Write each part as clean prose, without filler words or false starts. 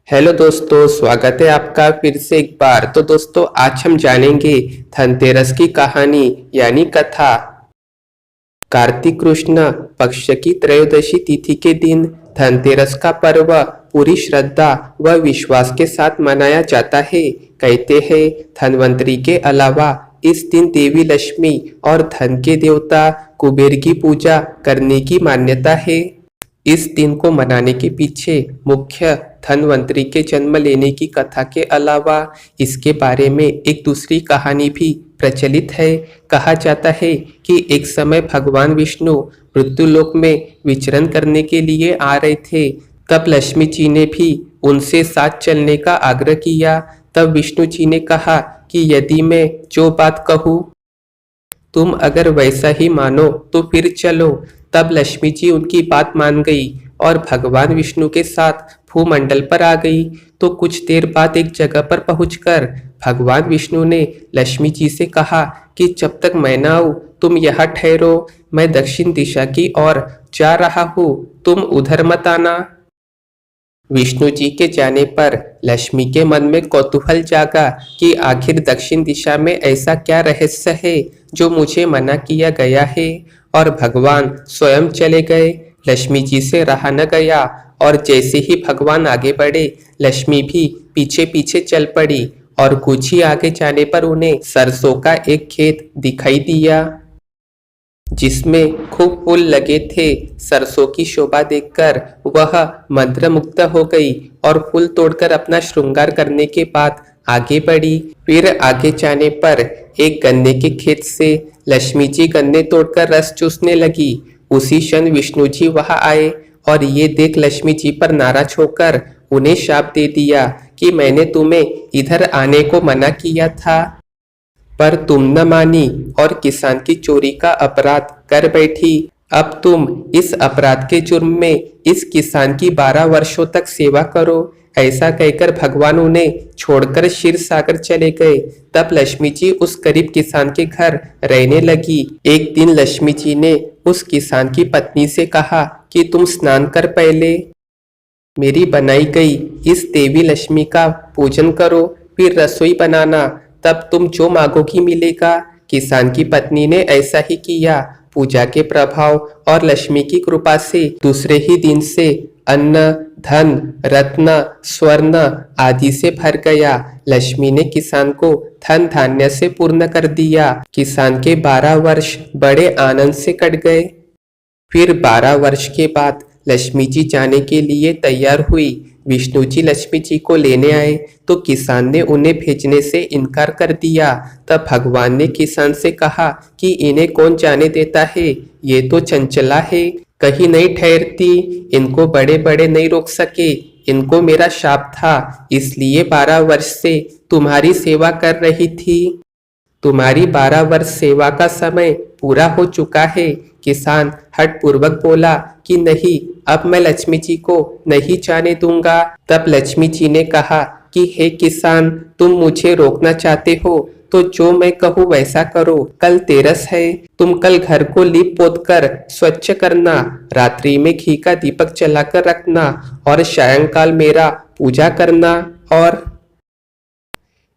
Hello दोस्तों, स्वागत है आपका फिर से एक बार। तो दोस्तों, आज हम जानेंगे धनतेरस की कहानी यानी कथा। कार्तिक कृष्ण पक्ष की त्रयोदशी तिथि के दिन धनतेरस का पर्व पूरी श्रद्धा व विश्वास के साथ मनाया जाता है। कहते हैं धनवंतरी के अलावा इस दिन देवी लक्ष्मी और धन के देवता कुबेर की पूजा करने की मान्यता है। इस दिन को मनाने के पीछे मुख्य धनवंतरी के जन्म लेने की कथा के अलावा इसके बारे में एक दूसरी कहानी भी प्रचलित है। कहा जाता है कि एक समय भगवान विष्णु मृत्युलोक में विचरण करने के लिए आ रहे थे। तब लक्ष्मी जी ने भी उनसे साथ चलने का आग्रह किया। तब विष्णु जी ने कहा कि यदि मैं जो बात कहूँ तुम अगर वैसा ही मानो तो फिर चलो। तब लक्ष्मी जी उनकी बात मान गई और भगवान विष्णु के साथ भूमंडल पर आ गई। तो कुछ देर बाद एक जगह पर पहुंचकर भगवान विष्णु ने लक्ष्मी जी से कहा कि जब तक मैं ना आऊं तुम यहाँ ठहरो, मैं दक्षिण दिशा की ओर जा रहा हूँ, तुम उधर मत आना। विष्णु जी के जाने पर लक्ष्मी के मन में कौतूहल जागा कि आखिर दक्षिण दिशा में ऐसा क्या रहस्य है जो मुझे मना किया गया है। और भगवान स्वयं चले गए। लक्ष्मी जी से रहा न गया और जैसे ही भगवान आगे बढ़े लक्ष्मी भी पीछे पीछे चल पड़ी। और कुछ ही आगे जाने पर उन्हें सरसों का एक खेत दिखाई दिया जिसमें खूब फूल लगे थे। सरसों की शोभा देखकर वह मंत्रमुग्ध हो गई और फूल तोड़कर अपना श्रृंगार करने के बाद आगे बढ़ी। फिर आगे जाने पर एक गन्ने के खेत से लक्ष्मी जी गन्ने तोड़कर रस चूसने लगी। उसी क्षण विष्णु जी वहां आए और ये देख लक्ष्मी जी पर नाराज होकर उन्हें शाप दे दिया कि मैंने तुम्हें इधर आने को मना किया था, पर तुम न मानी और किसान की चोरी का अपराध कर बैठी। अब तुम इस अपराध के जुर्म में इस किसान की 12 वर्षों तक सेवा करो। ऐसा कहकर भगवान उन्हें छोड़कर क्षीर सागर चले गए। तब लक्ष्मी जी उस गरीब किसान के घर रहने लगी। एक दिन लक्ष्मी जी ने उस किसान की पत्नी से कहा कि तुम स्नान कर पहले मेरी बनाई गई इस देवी लक्ष्मी का पूजन करो, फिर रसोई बनाना, तब तुम जो मांगोगी मिलेगा। किसान की पत्नी ने ऐसा ही किया। पूजा के प्रभाव और लक्ष्मी की कृपा से दूसरे ही दिन से अन्न, धन, रत्न, स्वर्ण आदि से भर गया। लक्ष्मी ने किसान को धन धान्य से पूर्ण कर दिया। किसान के 12 वर्ष बड़े आनंद से कट गए। फिर 12 वर्ष के बाद लक्ष्मी जी जाने के लिए तैयार हुई। विष्णु जी लक्ष्मी जी को लेने आए तो किसान ने उन्हें भेजने से इनकार कर दिया। तब भगवान ने किसान से कहा कि इन्हें कौन जाने देता है, ये तो चंचला है, कहीं नहीं ठहरती, इनको बड़े बड़े नहीं रोक सके। इनको मेरा शाप था, इसलिए 12 वर्ष से तुम्हारी सेवा कर रही थी। तुम्हारी 12 वर्ष सेवा का समय पूरा हो चुका है। किसान हठ पूर्वक बोला कि नहीं, अब मैं लक्ष्मी जी को नहीं जाने दूंगा। तब लक्ष्मी जी ने कहा कि हे किसान, तुम मुझे रोकना चाहते हो तो जो मैं कहूँ वैसा करो। कल तेरस है, तुम कल घर को लीप पोत कर स्वच्छ करना, रात्रि में घी का दीपक जलाकर रखना और सायंकाल मेरा पूजा करना। और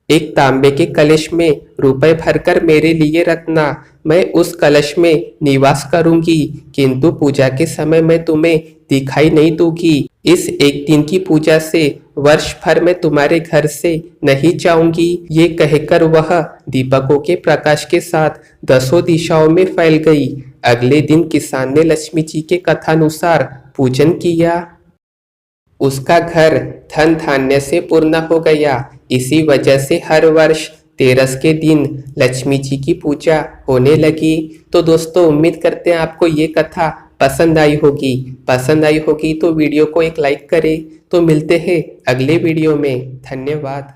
एक तांबे के कलश में रुपए भरकर मेरे लिए रखना। मैं उस कलश में निवास करूंगी, किंतु पूजा के समय मैं तुम्हें दिखाई नहीं दूंगी। इस एक दिन की पूजा से वर्ष भर में तुम्हारे घर से नहीं जाऊंगी। ये कहकर वह दीपकों के प्रकाश के साथ 10 दिशाओं में फैल गई। अगले दिन किसान ने लक्ष्मी जी के कथानुसार पूजन किया। उसका घर धन धान्य से पूर्ण हो गया। इसी वजह से हर वर्ष तेरस के दिन लक्ष्मी जी की पूजा होने लगी। तो दोस्तों, उम्मीद करते हैं आपको ये कथा पसंद आई होगी। पसंद आई होगी तो वीडियो को एक लाइक करें। तो मिलते हैं अगले वीडियो में। धन्यवाद।